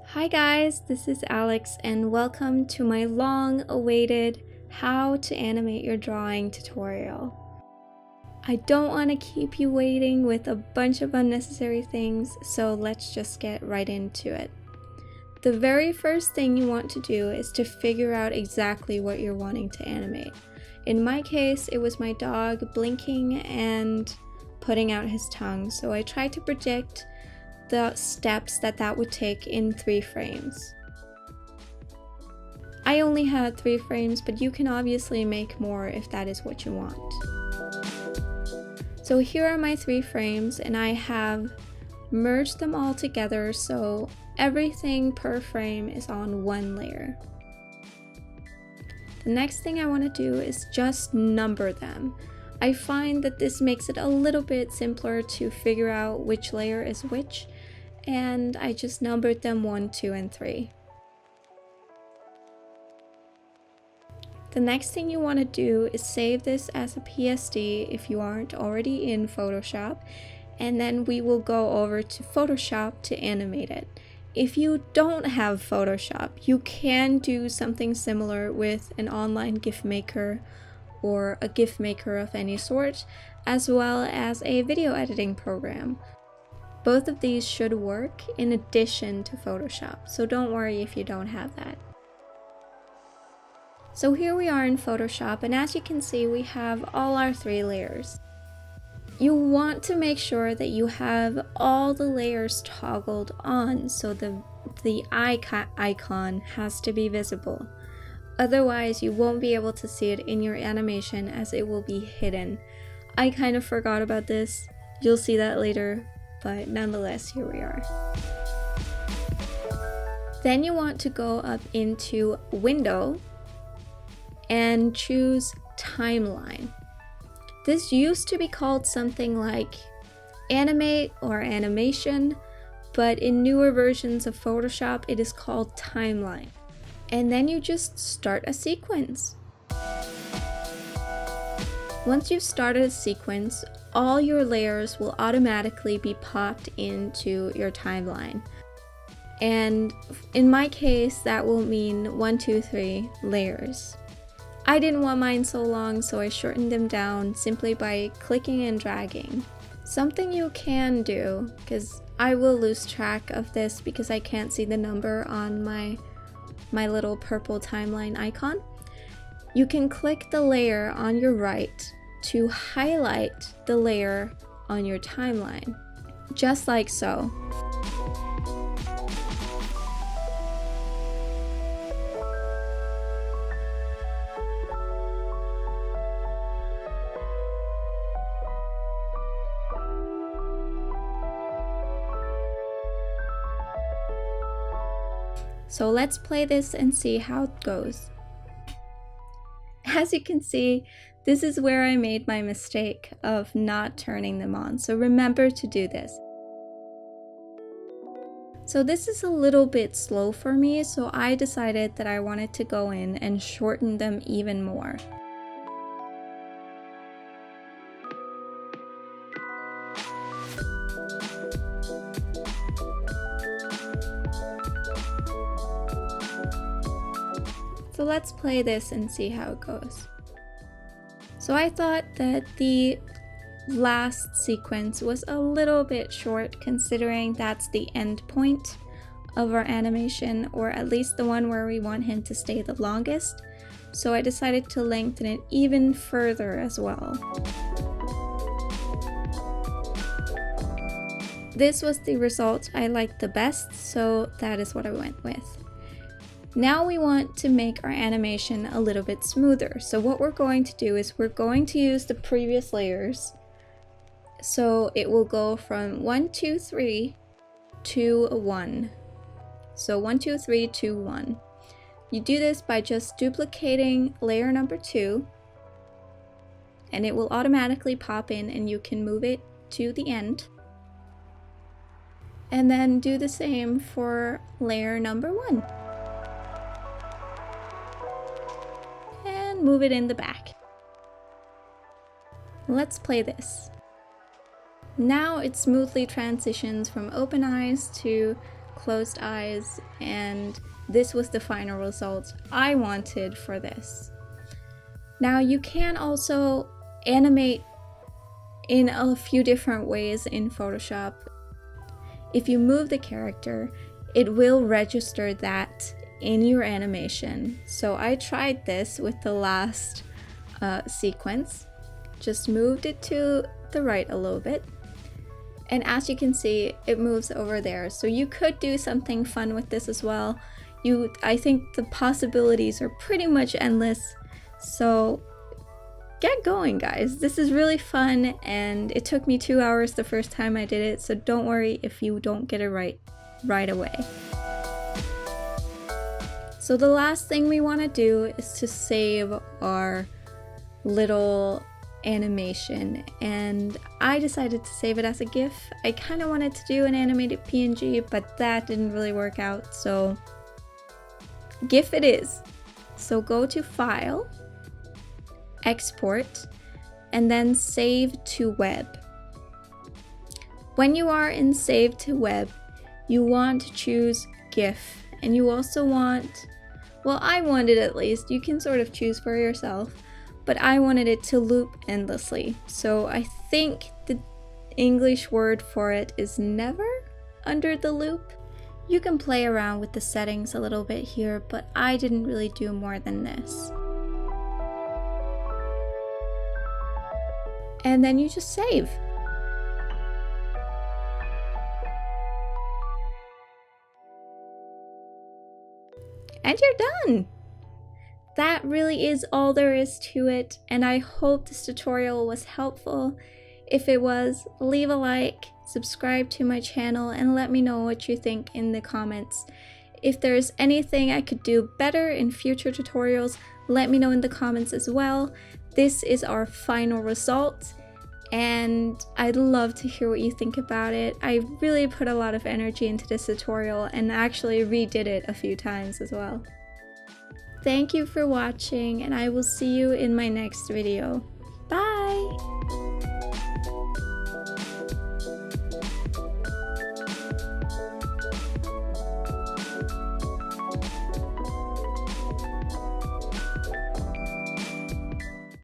Hi guys, this is Alex and welcome to my long-awaited How to Animate Your Drawing tutorial. I don't want to keep you waiting with a bunch of unnecessary things, so let's just get right into it. The very first thing you want to do is to figure out exactly what you're wanting to animate. In my case, it was my dog blinking and putting out his tongue, so I tried to predict the steps that would take in 3 frames. I only had 3 frames, but you can obviously make more if that is what you want. So here are my 3 frames, and I have merged them all together so everything per frame is on one layer. The next thing I want to do is just number them. I find that this makes it a little bit simpler to figure out which layer is which, and I just numbered them 1, 2, and 3. The next thing you want to do is save this as a PSD if you aren't already in Photoshop, and then we will go over to Photoshop to animate it. If you don't have Photoshop, you can do something similar with an online GIF maker or a GIF maker of any sort, as well as a video editing program. Both of these should work in addition to Photoshop, so don't worry if you don't have that. So here we are in Photoshop, and as you can see, we have all our 3 layers. You want to make sure that you have all the layers toggled on, so the icon has to be visible. Otherwise, you won't be able to see it in your animation as it will be hidden. I kind of forgot about this. You'll see that later, but nonetheless, here we are. Then you want to go up into Window and choose Timeline. This used to be called something like Animate or Animation, but in newer versions of Photoshop, it is called Timeline. And then you just start a sequence. Once you've started a sequence, all your layers will automatically be popped into your timeline. And in my case, that will mean 1, 2, 3 layers. I didn't want mine so long, so I shortened them down simply by clicking and dragging. Something you can do, because I will lose track of this because I can't see the number on my little purple timeline icon. You can click the layer on your right to highlight the layer on your timeline, just like so. So let's play this and see how it goes. As you can see, this is where I made my mistake of not turning them on, so remember to do this. So this is a little bit slow for me, so I decided that I wanted to go in and shorten them even more. So let's play this and see how it goes. So I thought that the last sequence was a little bit short, considering that's the end point of our animation, or at least the one where we want him to stay the longest. So I decided to lengthen it even further as well. This was the result I liked the best, so that is what I went with. Now we want to make our animation a little bit smoother. So what we're going to do is we're going to use the previous layers. So it will go from 1, 2, 3 to 1. So 1, 2, 3, 2, 1. You do this by just duplicating layer number 2, and it will automatically pop in and you can move it to the end. And then do the same for layer number 1. Move it in the back. Let's play this. Now it smoothly transitions from open eyes to closed eyes, and this was the final result I wanted for this. Now you can also animate in a few different ways in Photoshop. If you move the character, it will register that in your animation. So I tried this with the last sequence, just moved it to the right a little bit, and as you can see, it moves over there. So you could do something fun with this as well. I think the possibilities are pretty much endless, so get going, guys. This is really fun, and it took me 2 hours the first time I did it, so don't worry if you don't get it right away. So the last thing we want to do is to save our little animation, and I decided to save it as a GIF. I kind of wanted to do an animated PNG, but that didn't really work out, so GIF it is. So go to File, Export, and then Save to Web. When you are in Save to Web, you want to choose GIF, and you also want, well, I wanted at least, you can sort of choose for yourself, but I wanted it to loop endlessly. So I think the English word for it is never under the loop. You can play around with the settings a little bit here, but I didn't really do more than this. And then you just save. And you're done! That really is all there is to it, and I hope this tutorial was helpful. If it was, leave a like, subscribe to my channel, and let me know what you think in the comments. If there's anything I could do better in future tutorials, let me know in the comments as well. This is our final result, and I'd love to hear what you think about it. I really put a lot of energy into this tutorial and actually redid it a few times as well. Thank you for watching, and I will see you in my next video. Bye!